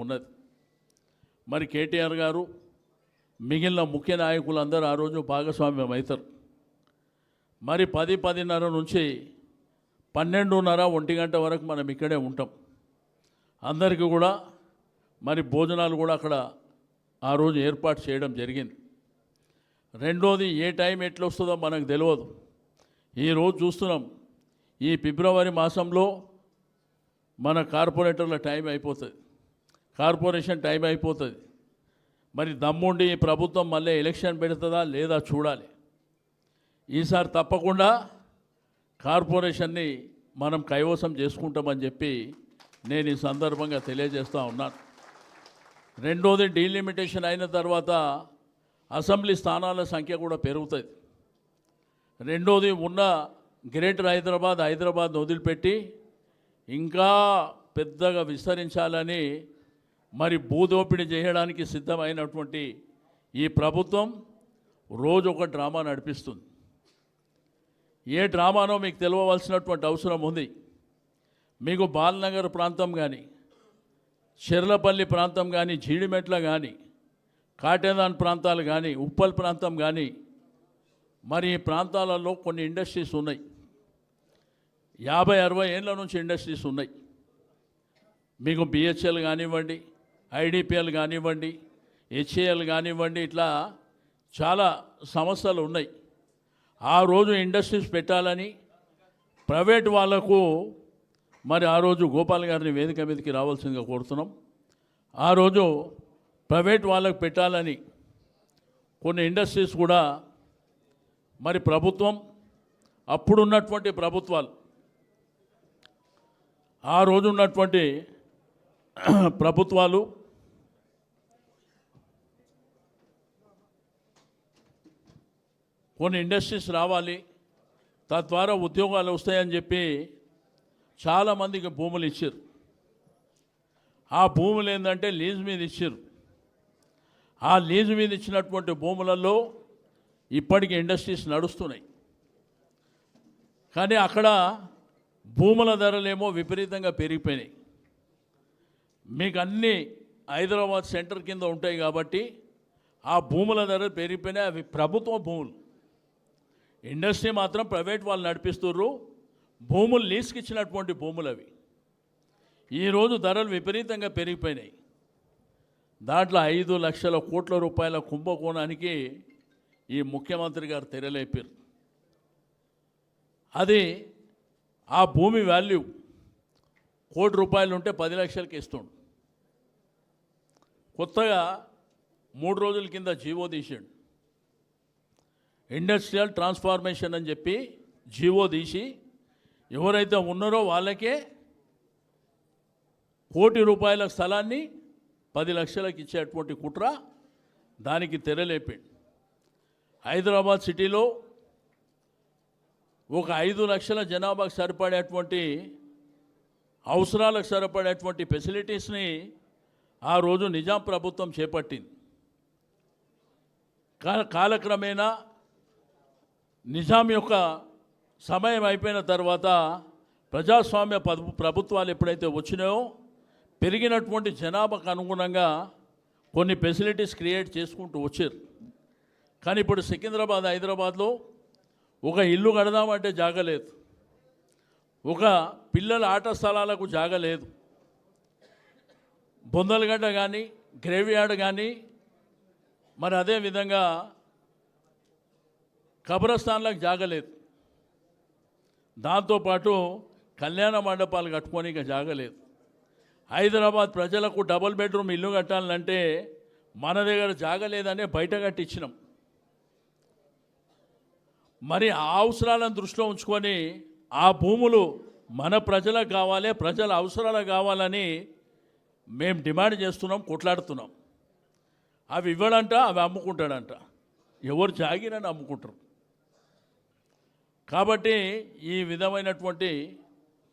ఉన్నది. మరి కేటీఆర్ గారు మిగిలిన ముఖ్య నాయకులందరూ ఆ రోజు భాగస్వామ్యం అవుతారు. మరి 10-10:30 నుంచి 12:30 1 గంట వరకు మనం ఇక్కడే ఉంటాం. అందరికీ కూడా మరి భోజనాలు కూడా అక్కడ ఆ రోజు ఏర్పాటు చేయడం జరిగింది. రెండోది, ఏ టైం ఎట్లా వస్తుందో మనకు తెలియదు. ఈరోజు చూస్తున్నాం, ఈ ఫిబ్రవరి మాసంలో మన కార్పొరేటర్ల టైం అయిపోతుంది, కార్పొరేషన్ టైం అయిపోతుంది. మరి దమ్ముండి ఈ ప్రభుత్వం మళ్ళీ ఎలక్షన్ పెడుతుందా లేదా చూడాలి. ఈసారి తప్పకుండా కార్పొరేషన్ని మనం కైవసం చేసుకుంటామని చెప్పి నేను ఈ సందర్భంగా తెలియజేస్తూ ఉన్నాను. రెండోది, డీలిమిటేషన్ అయిన తర్వాత అసెంబ్లీ స్థానాల సంఖ్య కూడా పెరుగుతుంది. రెండోది, ఉన్న గ్రేటర్ హైదరాబాద్ వదిలిపెట్టి ఇంకా పెద్దగా విస్తరించాలని మరి భూదోపిడీ చేయడానికి సిద్ధమైనటువంటి ఈ ప్రభుత్వం రోజు ఒక డ్రామా నడిపిస్తుంది. ఏ డ్రామానో మీకు తెలియవలసినటువంటి అవసరం ఉంది. మీకు బాలనగర్ ప్రాంతం కానీ, చెర్లపల్లి ప్రాంతం కానీ, జీడిమెట్ల కానీ, కాటేదాన్ ప్రాంతాలు కానీ, ఉప్పల్ ప్రాంతం కానీ, మరి ఈ ప్రాంతాలలో కొన్ని ఇండస్ట్రీస్ ఉన్నాయి. 50-60 ఏళ్ళ నుంచి ఇండస్ట్రీస్ ఉన్నాయి. మీకు బిహెచ్ఎల్ కానివ్వండి, ఐడిపిఎల్ కానివ్వండి, హెచ్ఏఎల్ కానివ్వండి, ఇట్లా చాలా సంస్థలు ఉన్నాయి. ఆ రోజు ఇండస్ట్రీస్ పెట్టాలని ప్రైవేట్ వాళ్లకు మరి ఆ రోజు గోపాల్ గారిని వేదిక మీదకి రావాల్సిందిగా కోరుతున్నాం. ఆ రోజు ప్రైవేట్ వాళ్ళకు పెట్టాలని కొన్ని ఇండస్ట్రీస్ కూడా మరి ప్రభుత్వం, అప్పుడున్నటువంటి ప్రభుత్వాలు, ఆ రోజు ఉన్నటువంటి ప్రభుత్వాలు కొన్ని ఇండస్ట్రీస్ రావాలి, తద్వారా ఉద్యోగాలు వస్తాయని చెప్పి చాలామందికి భూములు ఇచ్చారు. ఆ భూములు ఏంటంటే లీజు మీద ఇచ్చారు. ఆ లీజు మీద ఇచ్చినటువంటి భూములలో ఇప్పటికీ ఇండస్ట్రీస్ నడుస్తున్నాయి. కానీ అక్కడ భూముల ధరలేమో విపరీతంగా పెరిగిపోయినాయి. మీకు అన్నీ హైదరాబాద్ సెంటర్ కింద ఉంటాయి కాబట్టి ఆ భూముల ధరలు పెరిగిపోయినాయి. అవి ప్రభుత్వ భూములు. ఇండస్ట్రీ మాత్రం ప్రైవేట్ వాళ్ళు నడిపిస్తుర్రు. భూములు లీజుకి ఇచ్చినటువంటి భూములు అవి. ఈరోజు ధరలు విపరీతంగా పెరిగిపోయినాయి. దాంట్లో 5 లక్షల కోట్ల రూపాయల కుంభకోణానికి ఈ ముఖ్యమంత్రి గారు తెరలేపారు. అది ఆ భూమి వాల్యూ ₹1 కోటి ఉంటే 10 లక్షలకి ఇస్తుండు. కొత్తగా 3 రోజుల కింద జీవో తీసాడు. ఇండస్ట్రియల్ ట్రాన్స్ఫార్మేషన్ అని చెప్పి జీవో తీసి ఎవరైతే ఉన్నారో వాళ్ళకే ₹1 కోటి స్థలాన్ని 10 లక్షలకు ఇచ్చేటువంటి కుట్ర దానికి తెరలేపాడు. హైదరాబాద్ సిటీలో ఒక 5 లక్షల జనాభాకు సరిపడేటువంటి అవసరాలకు సరిపడేటువంటి ఫెసిలిటీస్ని ఆ రోజు నిజాం ప్రభుత్వం చేపట్టింది. కాలక్రమేణా నిజాం యొక్క సమయం అయిపోయిన తర్వాత ప్రజాస్వామ్య ప్రభుత్వాలు ఎప్పుడైతే వచ్చినాయో పెరిగినటువంటి జనాభాకు అనుగుణంగా కొన్ని ఫెసిలిటీస్ క్రియేట్ చేసుకుంటూ వచ్చారు. కానీ ఇప్పుడు సికింద్రాబాద్, హైదరాబాద్లో ఒక ఇల్లు కడదామంటే జాగ లేదు, ఒక పిల్లల ఆట స్థలాలకు జాగ లేదు, బొందలగడ్డ కానీ, గ్రేవ్యార్డ్ కానీ, మరి అదేవిధంగా కబ్రస్థాన్లకు జాగలేదు. దాంతోపాటు కళ్యాణ మండపాలు కట్టుకోనిక జాగలేదు. హైదరాబాద్ ప్రజలకు డబుల్ బెడ్రూమ్ ఇల్లు కట్టాలంటే మన దగ్గర జాగలేదనే బయట కట్టించినాం. మరి ఆ అవసరాలను దృష్టిలో ఉంచుకొని ఆ భూములు మన ప్రజలకు కావాలి, ప్రజల అవసరాలకు కావాలని మేము డిమాండ్ చేస్తున్నాం, కొట్లాడుతున్నాం. అవి ఇవ్వడంట, అవి అమ్ముకుంటాడంట. ఎవరు జాగిరని అమ్ముకుంటారు. కాబట్టి ఈ విధమైనటువంటి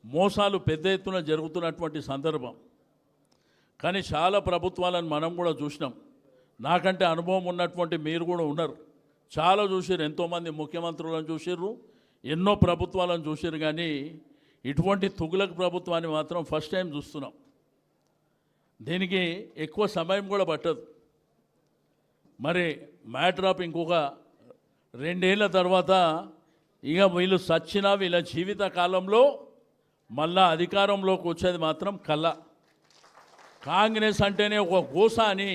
మోసాలు పెద్ద ఎత్తున జరుగుతున్నటువంటి సందర్భం. కానీ చాలా ప్రభుత్వాలను మనం కూడా చూసినాం. నాకంటే అనుభవం ఉన్నటువంటి మీరు కూడా ఉన్నారు, చాలా చూసారు. ఎంతోమంది ముఖ్యమంత్రులను చూసారు, ఎన్నో ప్రభుత్వాలను చూసారు. కానీ ఇటువంటి తుగులక్ ప్రభుత్వాన్ని మాత్రం ఫస్ట్ టైం చూస్తున్నాం. దీనికి ఎక్కువ సమయం కూడా పట్టదు. మరి మ్యాటర్ ఆఫ్ ఇంకొక 2 ఏళ్ల తర్వాత ఇక వీళ్ళు సచ్చినా వీళ్ళ జీవిత కాలంలో మళ్ళా అధికారంలోకి వచ్చేది మాత్రం కళ. కాంగ్రెస్ అంటేనే ఒక గోస అని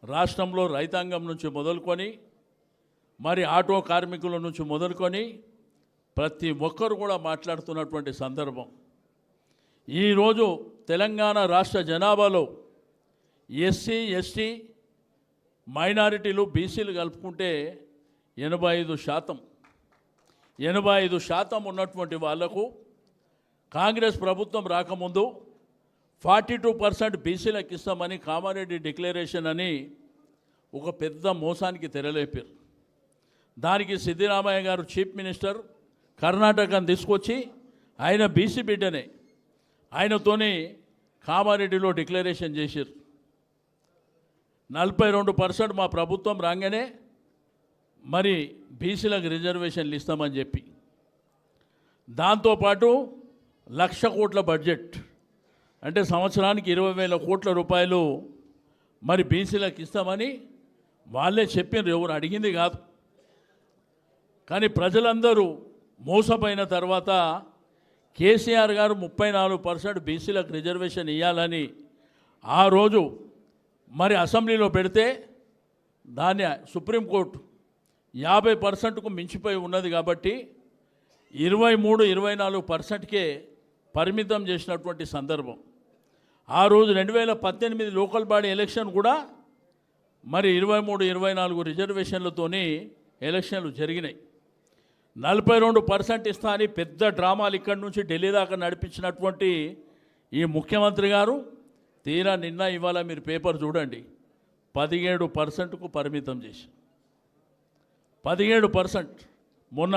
రాష్ట్రంలో రైతాంగం నుంచి మొదలుకొని మరి ఆటో కార్మికుల నుంచి మొదలుకొని ప్రతి ఒక్కరు కూడా మాట్లాడుతున్నటువంటి సందర్భం. ఈరోజు తెలంగాణ రాష్ట్ర జనాభాలో ఎస్సీ ఎస్టీ మైనారిటీలు బీసీలు కలుపుకుంటే 85% ఉన్నటువంటి వాళ్లకు కాంగ్రెస్ ప్రభుత్వం రాకముందు 42% బీసీలకు ఇస్తామని కామారెడ్డి డిక్లరేషన్ అని ఒక పెద్ద మోసానికి తెరలేపారు. దానికి సిద్దిరామయ్య గారు చీఫ్ మినిస్టర్ కర్ణాటకను తీసుకొచ్చి ఆయన బీసీ బిడ్డనే ఆయనతోని కామారెడ్డిలో డిక్లరేషన్ చేశారు. 42% మా ప్రభుత్వం రాగానే మరి బీసీలకు రిజర్వేషన్లు ఇస్తామని చెప్పి దాంతోపాటు 1,00,000 కోట్ల బడ్జెట్ అంటే సంవత్సరానికి 20,000 కోట్ల రూపాయలు మరి బీసీలకు ఇస్తామని వాళ్ళే చెప్పినారు, ఎవరు అడిగింది కాదు. కానీ ప్రజలందరూ మోసపోయిన తర్వాత కేసీఆర్ గారు 34% బీసీలకు రిజర్వేషన్ ఇవ్వాలని ఆ రోజు మరి అసెంబ్లీలో పెడితే దాన్ని సుప్రీంకోర్టు 50%కు మించిపోయి ఉన్నది కాబట్టి 23-24%కే పరిమితం చేసినటువంటి సందర్భం. ఆ రోజు 2018 లోకల్ బాడీ ఎలక్షన్ కూడా మరి 23-24 రిజర్వేషన్లతోని ఎలక్షన్లు జరిగినాయి. 42% ఇస్తా అని పెద్ద డ్రామాలు ఇక్కడి నుంచి ఢిల్లీ దాకా నడిపించినటువంటి ఈ ముఖ్యమంత్రి గారు తీరా నిన్న ఇవాళ మీరు పేపర్ చూడండి 17%కు పరిమితం చేసి 17% మొన్న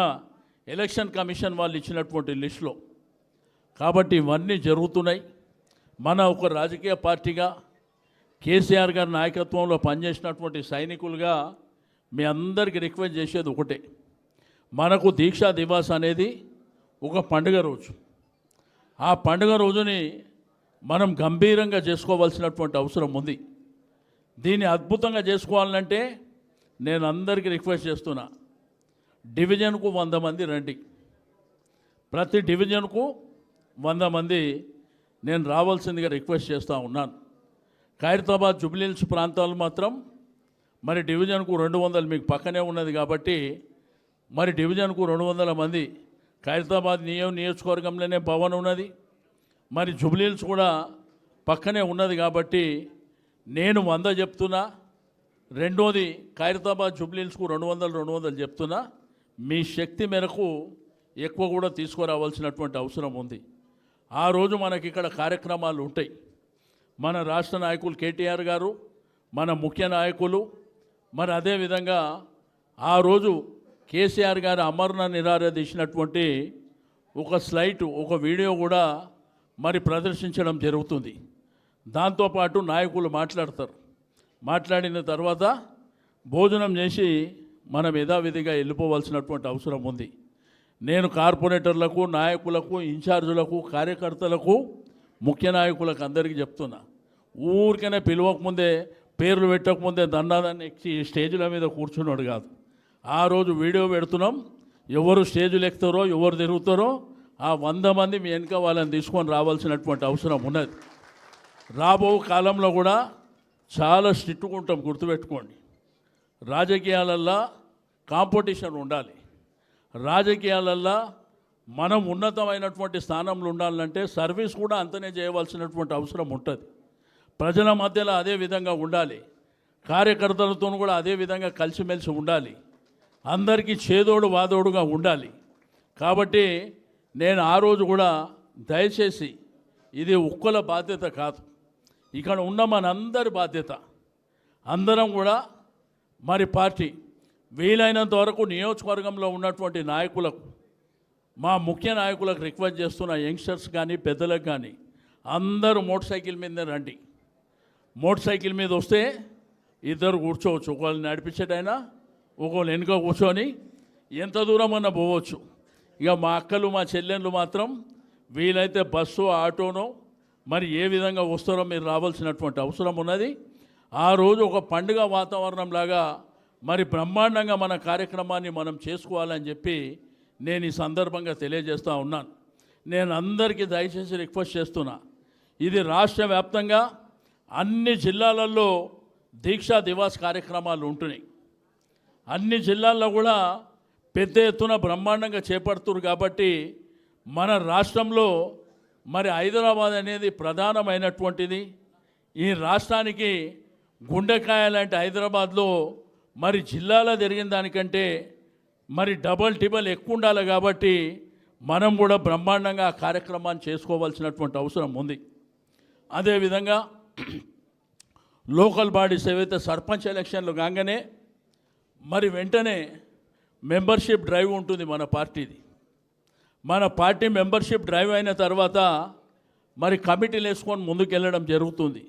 ఎలక్షన్ కమిషన్ వాళ్ళు ఇచ్చినటువంటి లిస్టులో. కాబట్టి ఇవన్నీ జరుగుతున్నాయి. మన ఒక రాజకీయ పార్టీగా కేసీఆర్ గారి నాయకత్వంలో పనిచేసినటువంటి సైనికులుగా మీ అందరికీ రిక్వెస్ట్ చేసేది ఒకటే, మనకు దీక్షా దివాస్ అనేది ఒక పండుగ రోజు. ఆ పండుగ రోజుని మనం గంభీరంగా చేసుకోవాల్సినటువంటి అవసరం ఉంది. దీన్ని అద్భుతంగా చేసుకోవాలంటే నేను అందరికీ రిక్వెస్ట్ చేస్తున్నా, డివిజన్కు 100 మంది రండి. ప్రతి డివిజన్కు 100 మంది నేను రావాల్సిందిగా రిక్వెస్ట్ చేస్తూ ఉన్నాను. ఖైరతాబాద్ జుబ్లీహిల్స్ ప్రాంతాలు మాత్రం మరి డివిజన్కు 200 మీకు పక్కనే ఉన్నది కాబట్టి మరి డివిజన్కు 200 మంది. ఖైరతాబాద్ నియోజకవర్గంలోనే భవన్ ఉన్నది, మరి జుబ్లీహిల్స్ కూడా పక్కనే ఉన్నది కాబట్టి నేను 100 చెప్తున్నా. రెండోది ఖైరతాబాద్ జుబ్లీహిల్స్కు 200 చెప్తున్నా. మీ శక్తి మేరకు ఎక్కువ కూడా తీసుకురావాల్సినటువంటి అవసరం ఉంది. ఆ రోజు మనకి ఇక్కడ కార్యక్రమాలు ఉంటాయి. మన రాష్ట్ర నాయకులు కేటీఆర్ గారు, మన ముఖ్య నాయకులు, మరి అదేవిధంగా ఆ రోజు కేసీఆర్ గారు అమరణ నిరాదీసినటువంటి ఒక స్లైడ్, ఒక వీడియో కూడా మరి ప్రదర్శించడం జరుగుతుంది. దాంతోపాటు నాయకులు మాట్లాడతారు. మాట్లాడిన తర్వాత భోజనం చేసి మనం యథావిధిగా వెళ్ళిపోవాల్సినటువంటి అవసరం ఉంది. నేను కార్పొరేటర్లకు, నాయకులకు, ఇన్ఛార్జులకు, కార్యకర్తలకు, ముఖ్య నాయకులకు అందరికీ చెప్తున్నా, ఊరికనే పిలవకముందే పేర్లు పెట్టకముందే దండాదాన్ని ఎక్కి స్టేజ్ల మీద కూర్చున్నాడు కాదు. ఆ రోజు వీడియో పెడుతున్నాం, ఎవరు స్టేజ్లు ఎక్కుతారో ఎవరు తిరుగుతారో ఆ 100 మంది మీ వెనుక వాళ్ళని తీసుకొని రావాల్సినటువంటి అవసరం ఉన్నది. రాబో కాలంలో కూడా చాలా స్ట్రిక్ట్గా ఉంటాం, గుర్తుపెట్టుకోండి. రాజకీయాలల్లో కాంపిటీషన్ ఉండాలి. రాజకీయాలల్లో మనం ఉన్నతమైనటువంటి స్థానంలో ఉండాలంటే సర్వీస్ కూడా అంతనే చేయవలసినటువంటి అవసరం ఉంటుంది. ప్రజల మధ్యలో అదే విధంగా ఉండాలి, కార్యకర్తలతో కూడా అదే విధంగా కలిసిమెలిసి ఉండాలి, అందరికీ చేదోడు వాదోడుగా ఉండాలి. కాబట్టి నేను ఆ రోజు కూడా దయచేసి ఇది ఒక్కల బాధ్యత కాదు, ఇక్కడ ఉన్న మనందరి బాధ్యత. అందరం కూడా మరి పార్టీ వీలైనంత వరకు నియోజకవర్గంలో ఉన్నటువంటి నాయకులకు, మా ముఖ్య నాయకులకు రిక్వెస్ట్ చేస్తున్న, యంగ్స్టర్స్ కానీ పెద్దలకు కానీ అందరూ మోటార్ సైకిల్ మీదనే రండి. మోటార్ సైకిల్ మీద వస్తే ఇద్దరు కూర్చోవచ్చు, ఒకళ్ళు నడిపించేటైనా ఒకళ్ళు వెనుక కూర్చొని ఎంత దూరం అన్నా పోవచ్చు. ఇక మా అక్కలు, మా చెల్లెళ్ళు మాత్రం వీలైతే బస్సు, ఆటోనో మరి ఏ విధంగా వస్తారో మీరు రావాల్సినటువంటి అవసరం ఉన్నది. ఆ రోజు ఒక పండుగ వాతావరణంలాగా మరి బ్రహ్మాండంగా మన కార్యక్రమాన్ని మనం చేసుకోవాలని చెప్పి నేను ఈ సందర్భంగా తెలియజేస్తూ ఉన్నాను. నేను అందరికీ దయచేసి రిక్వెస్ట్ చేస్తున్నా, ఇది రాష్ట్ర వ్యాప్తంగా అన్ని జిల్లాలలో దీక్షా దివాస్ కార్యక్రమాలు ఉంటున్నాయి. అన్ని జిల్లాల్లో కూడా పెద్ద ఎత్తున బ్రహ్మాండంగా చేపడుతున్నారు. కాబట్టి మన రాష్ట్రంలో మరి హైదరాబాద్ అనేది ప్రధానమైనటువంటిది. ఈ రాష్ట్రానికి గుండెకాయ లాంటి హైదరాబాద్లో మరి జిల్లాలో జరిగిన దానికంటే మరి డబల్ టిబల్ ఎక్కువ ఉండాలి. కాబట్టి మనం కూడా బ్రహ్మాండంగా ఆ కార్యక్రమాన్ని చేసుకోవాల్సినటువంటి అవసరం ఉంది. అదేవిధంగా లోకల్ బాడీస్ ఏవైతే సర్పంచ్ ఎలక్షన్లు కాగానే మరి వెంటనే మెంబర్షిప్ డ్రైవ్ ఉంటుంది మన పార్టీది. మన పార్టీ మెంబర్షిప్ డ్రైవ్ అయిన తర్వాత మరి కమిటీలు వేసుకొని ముందుకెళ్ళడం జరుగుతుంది.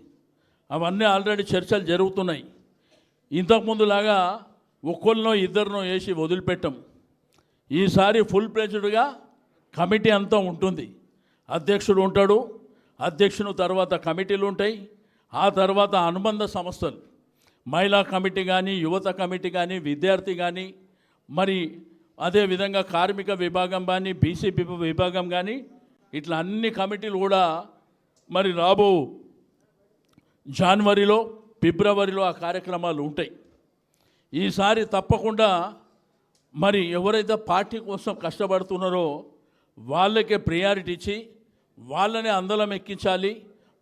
అవన్నీ ఆల్రెడీ చర్చలు జరుగుతున్నాయి. ఇంతకుముందులాగా ఒక్కరినో ఇద్దరినో వేసి వదిలిపెట్టం. ఈసారి ఫుల్ ప్లేజ్డ్గా కమిటీ అంతా ఉంటుంది. అధ్యక్షుడు ఉంటాడు, అధ్యక్షుని తర్వాత కమిటీలు ఉంటాయి. ఆ తర్వాత అనుబంధ సంస్థలు, మహిళా కమిటీ కానీ, యువత కమిటీ కానీ, విద్యార్థి కానీ, మరి అదేవిధంగా కార్మిక విభాగం కానీ, బీసీ విభాగం కానీ, ఇట్లా అన్ని కమిటీలు కూడా మరి రాబో జనవరిలో ఫిబ్రవరిలో ఆ కార్యక్రమాలు ఉంటాయి. ఈసారి తప్పకుండా మరి ఎవరైతే పార్టీ కోసం కష్టపడుతున్నారో వాళ్ళకే ప్రయారిటీ ఇచ్చి వాళ్ళనే అందలం ఎక్కించాలి,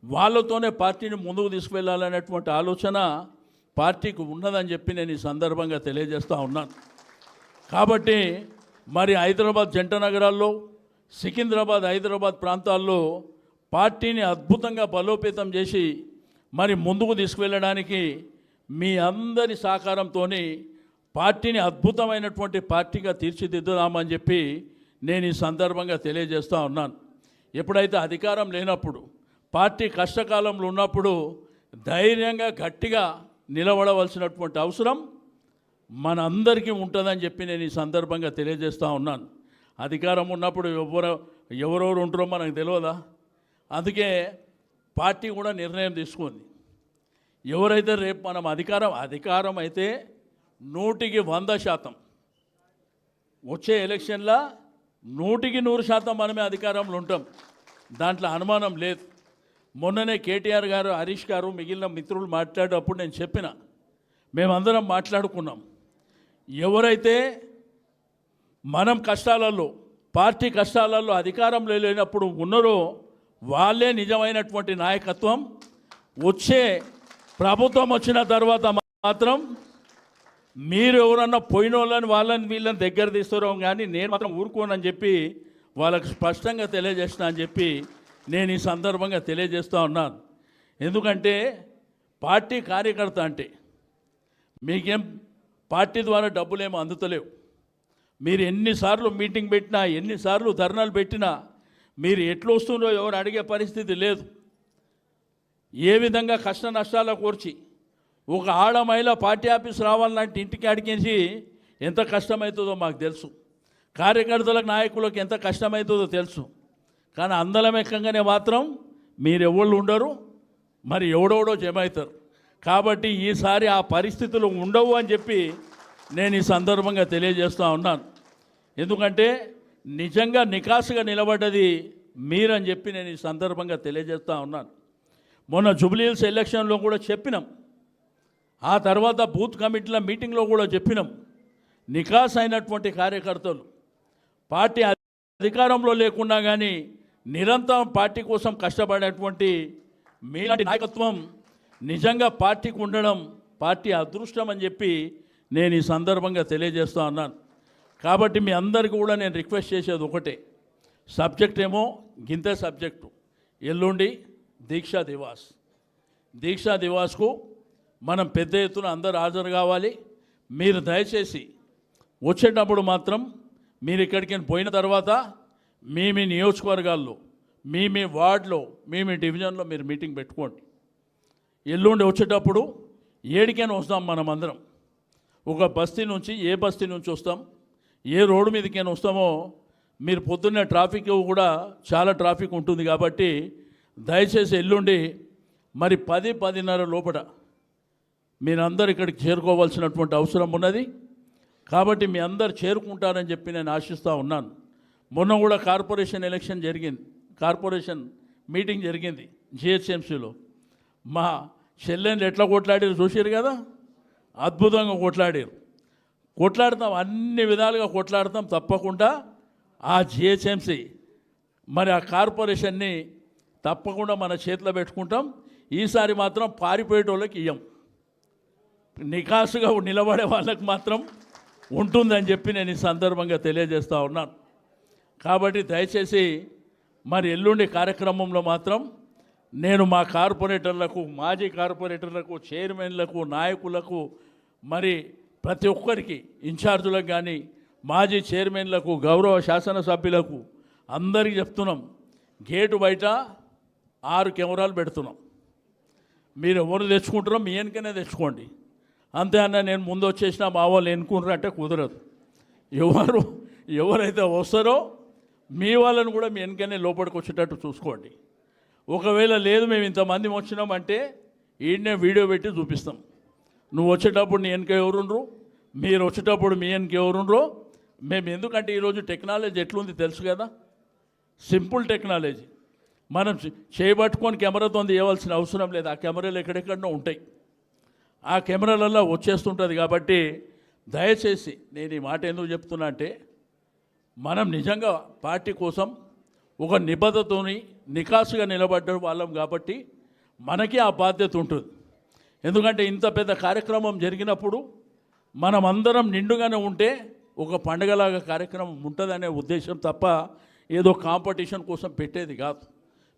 వాళ్ళతోనే పార్టీని ముందుకు తీసుకువెళ్ళాలనేటువంటి ఆలోచన పార్టీకి ఉన్నదని చెప్పి నేను ఈ సందర్భంగా తెలియజేస్తూ ఉన్నాను. కాబట్టి మరి హైదరాబాద్ జంట నగరాల్లో, సికింద్రాబాద్, హైదరాబాద్ ప్రాంతాల్లో పార్టీని అద్భుతంగా బలోపేతం చేసి మరి ముందుకు తీసుకువెళ్ళడానికి మీ అందరి సహకారంతో పార్టీని అద్భుతమైనటువంటి పార్టీగా తీర్చిదిద్దుదామని చెప్పి నేను ఈ సందర్భంగా తెలియజేస్తూ ఉన్నాను. ఎప్పుడైతే అధికారం లేనప్పుడు, పార్టీ కష్టకాలంలో ఉన్నప్పుడు ధైర్యంగా గట్టిగా నిలబడవలసినటువంటి అవసరం మన అందరికీ ఉంటుందని చెప్పి నేను ఈ సందర్భంగా తెలియజేస్తూ ఉన్నాను. అధికారం ఉన్నప్పుడు ఎవరెవరు ఉంటారో మనకు తెలియదా? అందుకే పార్టీ కూడా నిర్ణయం తీసుకుంది. ఎవరైతే రేపు మనం అధికారం అయితే 100% వచ్చే ఎలక్షన్లో 100% మనమే అధికారంలో ఉంటాం. దాంట్లో అనుమానం లేదు. మొన్ననే కేటీఆర్ గారు, హరీష్ గారు, మిగిలిన మిత్రులు మాట్లాడేటప్పుడు నేను చెప్పిన, మేమందరం మాట్లాడుకున్నాం, ఎవరైతే మనం కష్టాలలో, పార్టీ కష్టాలలో అధికారంలో లేనప్పుడు ఉన్నారో వాళ్ళే నిజమైనటువంటి నాయకత్వం. వచ్చే ప్రభుత్వం వచ్చిన తర్వాత మాత్రం మీరు ఎవరన్నా పోయిన వాళ్ళని వీళ్ళని దగ్గర తీస్తారో కానీ నేను మాత్రం ఊరుకోనని చెప్పి వాళ్ళకు స్పష్టంగా తెలియజేసిన అని చెప్పి నేను ఈ సందర్భంగా తెలియజేస్తూ ఉన్నాను. ఎందుకంటే పార్టీ కార్యకర్త అంటే మీకేం పార్టీ ద్వారా డబ్బులేమో అందుతలేవు. మీరు ఎన్నిసార్లు మీటింగ్ పెట్టినా, ఎన్నిసార్లు ధర్నాలు పెట్టినా మీరు ఎట్లా వస్తుందో ఎవరు అడిగే పరిస్థితి లేదు. ఏ విధంగా కష్ట నష్టాల కోర్చి ఒక ఆడ మహిళ పార్టీ ఆఫీస్ రావాలంటే ఇంటికి అడిగేసి ఎంత కష్టమవుతుందో మాకు తెలుసు. కార్యకర్తలకు, నాయకులకు ఎంత కష్టమవుతుందో తెలుసు. కానీ అందలం ఎక్కగానే మాత్రం మీరెవళ్ళు ఉండరు, మరి ఎవడెవడో జమ అవుతారు. కాబట్టి ఈసారి ఆ పరిస్థితులు ఉండవు అని చెప్పి నేను ఈ సందర్భంగా తెలియజేస్తూ ఉన్నాను. ఎందుకంటే నిజంగా నికాసుగా నిలబడ్డది మీరని చెప్పి నేను ఈ సందర్భంగా తెలియజేస్తూ ఉన్నాను. మొన్న జూబ్లీహిల్స్ ఎలక్షన్లో కూడా చెప్పినాం, ఆ తర్వాత బూత్ కమిటీల మీటింగ్లో కూడా చెప్పినాం, నికాస్ అయినటువంటి కార్యకర్తలు పార్టీ అధికారంలో లేకున్నా కానీ నిరంతరం పార్టీ కోసం కష్టపడేటువంటి మీలాంటి నాయకత్వం నిజంగా పార్టీకి ఉండడం పార్టీ అదృష్టం అని చెప్పి నేను ఈ సందర్భంగా తెలియజేస్తూ ఉన్నాను. కాబట్టి మీ అందరికీ కూడా నేను రిక్వెస్ట్ చేసేది ఒకటే, సబ్జెక్ట్ ఏమో గింతే సబ్జెక్టు, ఎల్లుండి దీక్షా దివాస్. దీక్షా దివాస్కు మనం పెద్ద ఎత్తున అందరూ హాజరు కావాలి. మీరు దయచేసి వచ్చేటప్పుడు మాత్రం మీరు ఇక్కడికి పోయిన తర్వాత మీ నియోజకవర్గాల్లో, మీ వార్డులో, మీ డివిజన్లో మీరు మీటింగ్ పెట్టుకోండి. ఎల్లుండి వచ్చేటప్పుడు ఏడికైనా వస్తాం మనం అందరం. ఒక బస్తీ నుంచి, ఏ బస్తీ నుంచి వస్తాం, ఏ రోడ్డు మీదకైనా వస్తామో, మీరు పొద్దున్నే ట్రాఫిక్ కూడా చాలా ట్రాఫిక్ ఉంటుంది కాబట్టి దయచేసి ఎల్లుండి మరి 10-10:30 లోపల మీరందరూ ఇక్కడికి చేరుకోవాల్సినటువంటి అవసరం ఉన్నది. కాబట్టి మీ అందరు చేరుకుంటారని చెప్పి నేను ఆశిస్తూ ఉన్నాను. మొన్న కూడా కార్పొరేషన్ ఎలక్షన్ జరిగింది, కార్పొరేషన్ మీటింగ్ జరిగింది జిహెచ్ఎంసీలో. మా చెల్లెళ్ళు ఎట్లా కొట్లాడారు చూసారు కదా, అద్భుతంగా కొట్లాడారు. కొట్లాడతాం, అన్ని విధాలుగా కొట్లాడతాం తప్పకుండా. ఆ జిహెచ్ఎంసీ మరి ఆ కార్పొరేషన్ని తప్పకుండా మన చేతిలో పెట్టుకుంటాం. ఈసారి మాత్రం పారిపోయేటోళ్ళకి ఇయ్యం, నికాసుగా నిలబడే వాళ్ళకి మాత్రం ఉంటుందని చెప్పి నేను ఈ సందర్భంగా తెలియజేస్తూ ఉన్నాను. కాబట్టి దయచేసి మరి ఎల్లుండి కార్యక్రమంలో మాత్రం నేను మా కార్పొరేటర్లకు, మాజీ కార్పొరేటర్లకు, చైర్మన్లకు, నాయకులకు, మరి ప్రతి ఒక్కరికి ఇన్ఛార్జులకు కానీ మాజీ చైర్మన్లకు, గౌరవ శాసనసభ్యులకు అందరికీ చెప్తున్నాం, గేటు బయట 6 కెమెరాలు పెడుతున్నాం. మీరు ఎవరు తెచ్చుకుంటారో మీ వెనుకనే తెచ్చుకోండి. అంతే అన్న నేను ముందు వచ్చేసినా మా వాళ్ళు ఎన్నుకుంటారు అంటే కుదరదు. ఎవరైతే వస్తారో మీ వాళ్ళని కూడా మీ వెనుకనే లోపలికి వచ్చేటట్టు చూసుకోండి. ఒకవేళ లేదు మేము ఇంతమంది వచ్చినామంటే ఈయన్నే వీడియో పెట్టి చూపిస్తాం. నువ్వు వచ్చేటప్పుడు నీ వెనుక ఎవరుండ్రు, మీరు వచ్చేటప్పుడు మీ వెనుక ఎవరుండ్రో మేము. ఎందుకంటే ఈరోజు టెక్నాలజీ ఎట్లుంది తెలుసు కదా, సింపుల్ టెక్నాలజీ. మనం చేయబట్టుకొని కెమెరాతో తీయవలసిన అవసరం లేదు. ఆ కెమెరాలు ఎక్కడెక్కడో ఉంటాయి, ఆ కెమెరాలలో వచ్చేస్తుంటుంది. కాబట్టి దయచేసి నేను ఈ మాట ఎందుకు చెప్తున్నా అంటే, మనం నిజంగా పార్టీ కోసం ఒక నిబద్ధతోని నికాసుగా నిలబడ్డ వాళ్ళం కాబట్టి మనకి ఆ బాధ్యత ఉంటుంది. ఎందుకంటే ఇంత పెద్ద కార్యక్రమం జరిగినప్పుడు మనం అందరం నిండుగానే ఉంటే ఒక పండగలాగా కార్యక్రమం ఉంటుందనే ఉద్దేశం తప్ప ఏదో కాంపిటీషన్ కోసం పెట్టేది కాదు.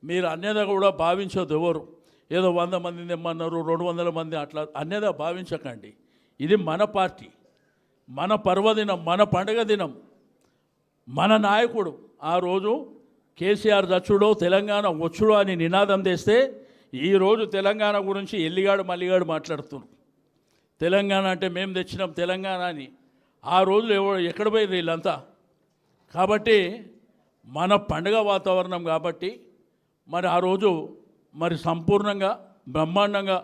మీరు అన్యదా కూడా భావించదు. ఎవరు ఏదో 100 మంది తెమ్మన్నారు, 200 మంది అట్లా అన్యదా భావించకండి. ఇది మన పార్టీ, మన పర్వదినం, మన పండగ దినం. మన నాయకుడు ఆ రోజు కేసీఆర్ చచ్చుడో తెలంగాణ వచ్చుడో అని నినాదం తెస్తే ఈరోజు తెలంగాణ గురించి ఎల్లిగాడు మల్లిగాడు మాట్లాడుతున్నారు. తెలంగాణ అంటే మేము తెచ్చినాం తెలంగాణ అని. ఆ రోజులు ఎక్కడ పోయారు వీళ్ళంతా? కాబట్టి మన పండుగ వాతావరణం కాబట్టి మరి ఆ రోజు మరి సంపూర్ణంగా బ్రహ్మాండంగా